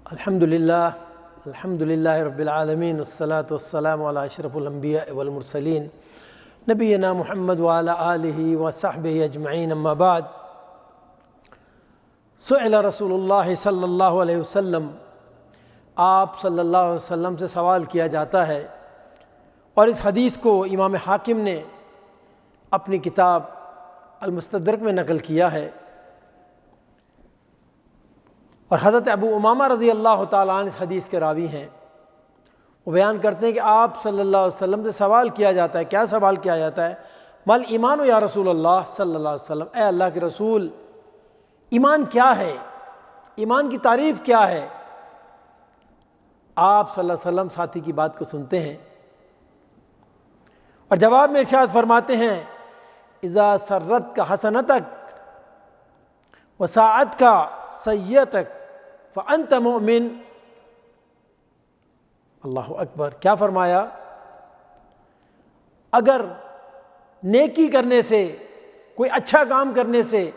الحمد للہ رب العالمین والصلاة والسلام علی اشرف الانبیاء والمرسلین نبینا محمد وعلی آلہ وصحبہ اجمعین اما بعد سئل رسول اللہ صلی اللہ علیہ وسلم، آپ صلی اللہ علیہ وسلم سے سوال کیا جاتا ہے، اور اس حدیث کو امام حاکم نے اپنی کتاب المستدرک میں نقل کیا ہے، اور حضرت ابو امامہ رضی اللہ تعالیٰ عنہ اس حدیث کے راوی ہیں۔ وہ بیان کرتے ہیں کہ آپ صلی اللہ علیہ وسلم سے سوال کیا جاتا ہے۔ کیا سوال کیا جاتا ہے؟ مل ایمان یا رسول اللہ صلی اللہ علیہ وسلم، اے اللہ کے رسول، ایمان کیا ہے؟ ایمان کی تعریف کیا ہے؟ آپ صلی اللہ علیہ وسلم ساتھی کی بات کو سنتے ہیں اور جواب میں ارشاد فرماتے ہیں، اذا سرت کا حسنتک وساعت کا سیئتک فانت مؤمن۔ اللہ اکبر! کیا فرمایا؟ اگر نیکی کرنے سے، کوئی اچھا کام کرنے سے،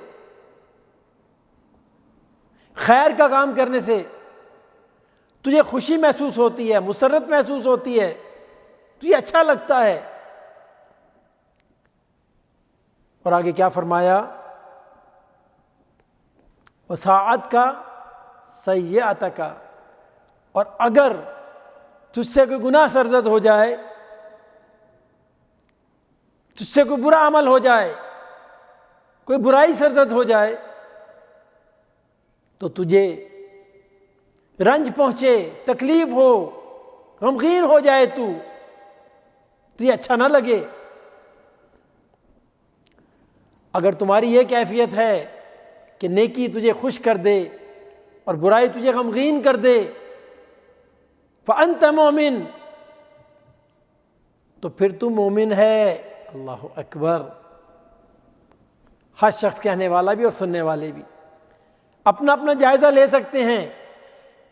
خیر کا کام کرنے سے تجھے خوشی محسوس ہوتی ہے، مسرت محسوس ہوتی ہے، تجھے اچھا لگتا ہے، اور آگے کیا فرمایا؟ وساعت کا سیئت کا، اور اگر تجھ سے کوئی گناہ سرزد ہو جائے، تجھ سے کوئی برا عمل ہو جائے، کوئی برائی سرزد ہو جائے، تو تجھے رنج پہنچے، تکلیف ہو، غمگین ہو جائے، تجھے اچھا نہ لگے، اگر تمہاری یہ کیفیت ہے کہ نیکی تجھے خوش کر دے اور برائی تجھے غمگین کر دے، فأنت مومن، تو پھر تو مومن ہے۔ اللہ اکبر! ہر شخص کہنے والا بھی اور سننے والے بھی اپنا اپنا جائزہ لے سکتے ہیں۔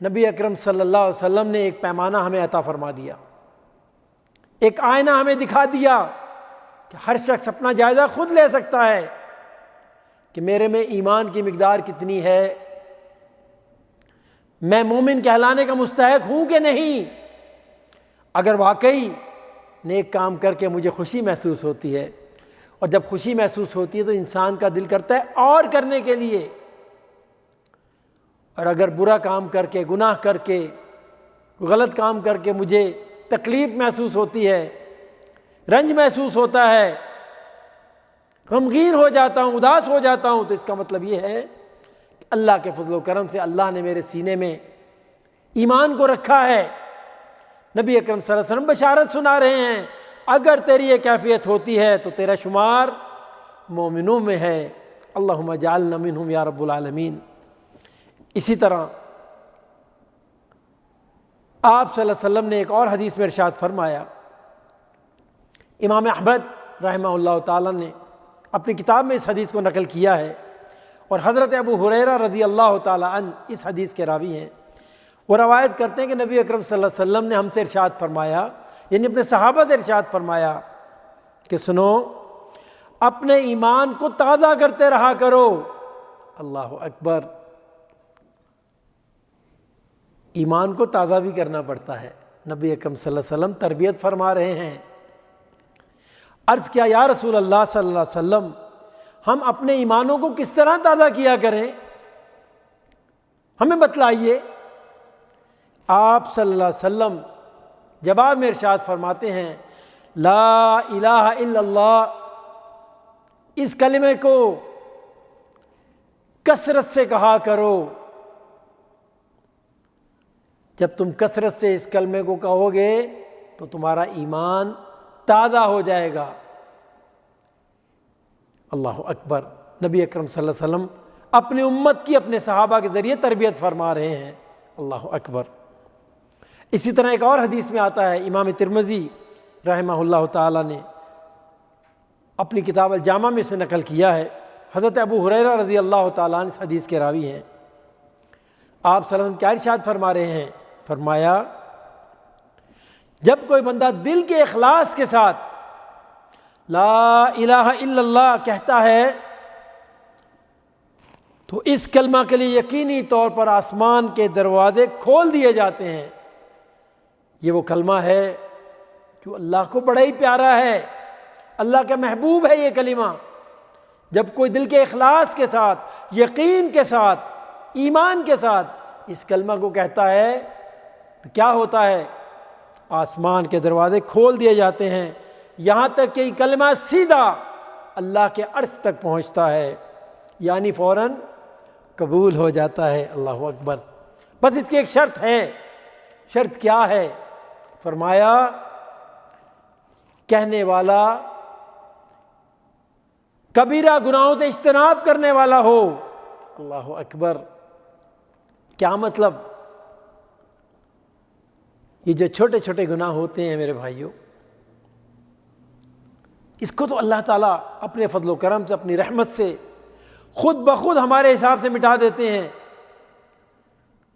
نبی اکرم صلی اللہ علیہ وسلم نے ایک پیمانہ ہمیں عطا فرما دیا، ایک آئینہ ہمیں دکھا دیا کہ ہر شخص اپنا جائزہ خود لے سکتا ہے کہ میرے میں ایمان کی مقدار کتنی ہے، میں مومن کہلانے کا مستحق ہوں کہ نہیں۔ اگر واقعی نیک کام کر کے مجھے خوشی محسوس ہوتی ہے، اور جب خوشی محسوس ہوتی ہے تو انسان کا دل کرتا ہے اور کرنے کے لیے، اور اگر برا کام کر کے، گناہ کر کے، غلط کام کر کے مجھے تکلیف محسوس ہوتی ہے، رنج محسوس ہوتا ہے، غمگین ہو جاتا ہوں، اداس ہو جاتا ہوں، تو اس کا مطلب یہ ہے کہ اللہ کے فضل و کرم سے اللہ نے میرے سینے میں ایمان کو رکھا ہے۔ نبی اکرم صلی اللہ علیہ وسلم بشارت سنا رہے ہیں، اگر تیری یہ کیفیت ہوتی ہے تو تیرا شمار مومنوں میں ہے۔ اللہم اجعلنا منہم یا رب العالمین۔ اسی طرح آپ صلی اللہ علیہ وسلم نے ایک اور حدیث میں ارشاد فرمایا، امام احمد رحمہ اللہ تعالیٰ نے اپنی کتاب میں اس حدیث کو نقل کیا ہے، اور حضرت ابو ہریرہ رضی اللہ تعالیٰ عنہ اس حدیث کے راوی ہیں۔ وہ روایت کرتے ہیں کہ نبی اکرم صلی اللہ علیہ وسلم نے ہم سے ارشاد فرمایا، یعنی اپنے صحابہ سے ارشاد فرمایا کہ سنو، اپنے ایمان کو تازہ کرتے رہا کرو۔ اللہ اکبر! ایمان کو تازہ بھی کرنا پڑتا ہے۔ نبی اکرم صلی اللہ علیہ وسلم تربیت فرما رہے ہیں۔ عرض کیا، یا رسول اللہ صلی اللہ علیہ وسلم، ہم اپنے ایمانوں کو کس طرح تازہ کیا کریں؟ ہمیں بتلائیے۔ آپ صلی اللہ علیہ وسلم جواب میں ارشاد فرماتے ہیں، لا الہ الا اللہ، اس کلمے کو کثرت سے کہا کرو۔ جب تم کثرت سے اس کلمے کو کہو گے تو تمہارا ایمان تازہ ہو جائے گا۔ اللہ اکبر! نبی اکرم صلی اللہ علیہ وسلم اپنی امت کی اپنے صحابہ کے ذریعے تربیت فرما رہے ہیں۔ اللہ اکبر! اسی طرح ایک اور حدیث میں آتا ہے، امام ترمذی رحمہ اللہ تعالیٰ نے اپنی کتاب الجامع میں سے نقل کیا ہے، حضرت ابو ہریرہ رضی اللہ تعالیٰ عنہ اس حدیث کے راوی ہیں۔ آپ صلی اللہ علیہ وسلم کیا ارشاد فرما رہے ہیں؟ فرمایا، جب کوئی بندہ دل کے اخلاص کے ساتھ لا الہ الا اللہ کہتا ہے تو اس کلمہ کے لیے یقینی طور پر آسمان کے دروازے کھول دیے جاتے ہیں۔ یہ وہ کلمہ ہے جو اللہ کو بڑا ہی پیارا ہے، اللہ کا محبوب ہے یہ کلمہ۔ جب کوئی دل کے اخلاص کے ساتھ، یقین کے ساتھ، ایمان کے ساتھ اس کلمہ کو کہتا ہے تو کیا ہوتا ہے؟ آسمان کے دروازے کھول دیے جاتے ہیں، یہاں تک کہ یہ کلمہ سیدھا اللہ کے عرش تک پہنچتا ہے، یعنی فوراً قبول ہو جاتا ہے۔ اللہ اکبر۔ بس اس کی ایک شرط ہے۔ شرط کیا ہے؟ فرمایا کہنے والا کبیرہ گناہوں سے اجتناب کرنے والا ہو۔ اللہ اکبر۔ کیا مطلب؟ یہ جو چھوٹے چھوٹے گناہ ہوتے ہیں میرے بھائیوں، اس کو تو اللہ تعالیٰ اپنے فضل و کرم سے، اپنی رحمت سے خود بخود ہمارے حساب سے مٹا دیتے ہیں۔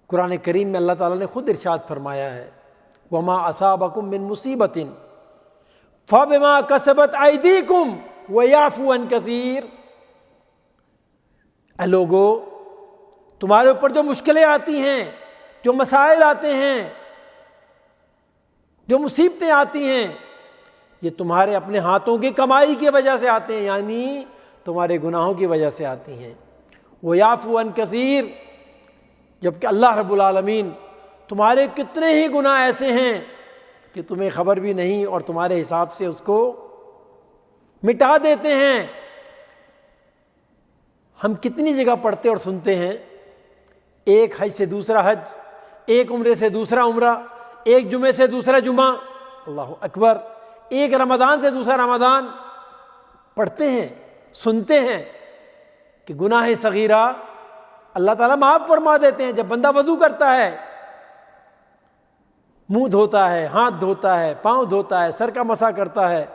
قرآن کریم میں اللہ تعالیٰ نے خود ارشاد فرمایا ہے وَمَا أَصَابَكُم مِّن مُّصِيبَةٍ فَبِمَا كَسَبَتْ أَيْدِيكُمْ وَيَعْفُو عَن كَثِيرٍ۔ اے لوگو، تمہارے اوپر جو مشکلیں آتی ہیں، جو مسائل آتے ہیں، جو مصیبتیں آتی ہیں، یہ تمہارے اپنے ہاتھوں کی کمائی کی وجہ سے آتے ہیں، یعنی تمہارے گناہوں کی وجہ سے آتی ہیں۔ وَيَعْفُو عَن كَثِيرٍ، جبکہ اللہ رب العالمین تمہارے کتنے ہی گناہ ایسے ہیں کہ تمہیں خبر بھی نہیں اور تمہارے حساب سے اس کو مٹا دیتے ہیں۔ ہم کتنی جگہ پڑھتے اور سنتے ہیں، ایک حج سے دوسرا حج، ایک عمرے سے دوسرا عمرہ، ایک جمعے سے دوسرا جمعہ، اللہ اکبر، ایک رمضان سے دوسرا رمضان، پڑھتے ہیں، سنتے ہیں کہ گناہ صغیرہ اللہ تعالیٰ معاف فرما دیتے ہیں۔ جب بندہ وضو کرتا ہے، منہ دھوتا ہے، ہاتھ دھوتا ہے، پاؤں دھوتا ہے، سر کا مسح کرتا ہے،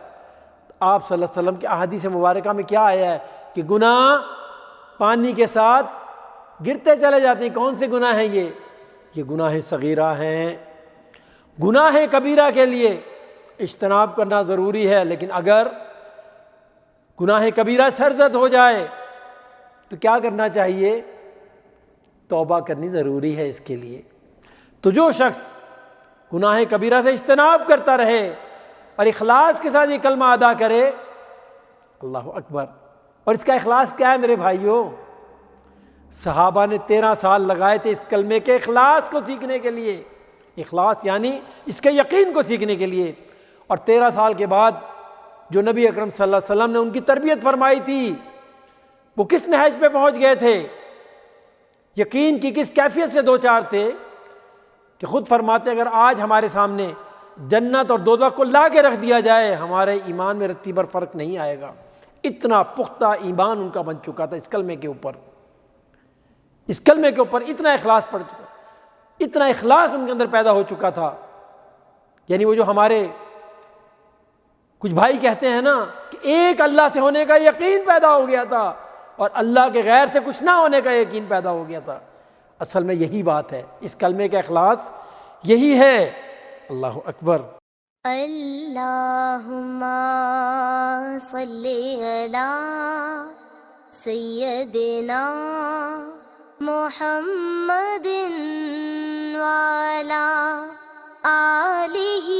آپ صلی اللہ علیہ وسلم کی احادیث مبارکہ میں کیا آیا ہے کہ گناہ پانی کے ساتھ گرتے چلے جاتے ہیں۔ کون سے گناہ ہیں یہ گناہ صغیرہ ہیں۔ گناہ کبیرہ کے لیے اجتناب کرنا ضروری ہے، لیکن اگر گناہ کبیرہ سرزد ہو جائے تو کیا کرنا چاہیے؟ توبہ کرنی ضروری ہے اس کے لیے۔ تو جو شخص گناہ کبیرہ سے اجتناب کرتا رہے اور اخلاص کے ساتھ یہ کلمہ ادا کرے، اللہ اکبر۔ اور اس کا اخلاص کیا ہے میرے بھائیوں؟ صحابہ نے 13 سال لگائے تھے اس کلمے کے اخلاص کو سیکھنے کے لیے۔ اخلاص یعنی اس کے یقین کو سیکھنے کے لیے۔ اور 13 سال کے بعد جو نبی اکرم صلی اللہ علیہ وسلم نے ان کی تربیت فرمائی تھی، وہ کس نہج پہ پہنچ گئے تھے؟ یقین کی کس کیفیت سے دو چار تھے کہ خود فرماتے اگر آج ہمارے سامنے جنت اور دوزخ کو لا کے رکھ دیا جائے، ہمارے ایمان میں رتی بھر فرق نہیں آئے گا۔ اتنا پختہ ایمان ان کا بن چکا تھا اس کلمے کے اوپر، اس کلمے کے اوپر اتنا اخلاص پڑ چکا، اتنا اخلاص ان کے اندر پیدا ہو چکا تھا۔ یعنی وہ جو ہمارے کچھ بھائی کہتے ہیں نا کہ ایک اللہ سے ہونے کا یقین پیدا ہو گیا تھا اور اللہ کے غیر سے کچھ نہ ہونے کا یقین پیدا ہو گیا تھا، اصل میں یہی بات ہے، اس کلمے کا اخلاص یہی ہے۔ اللہ اکبر۔ اللہم صلی علی سیدنا محمد وعلی آلہ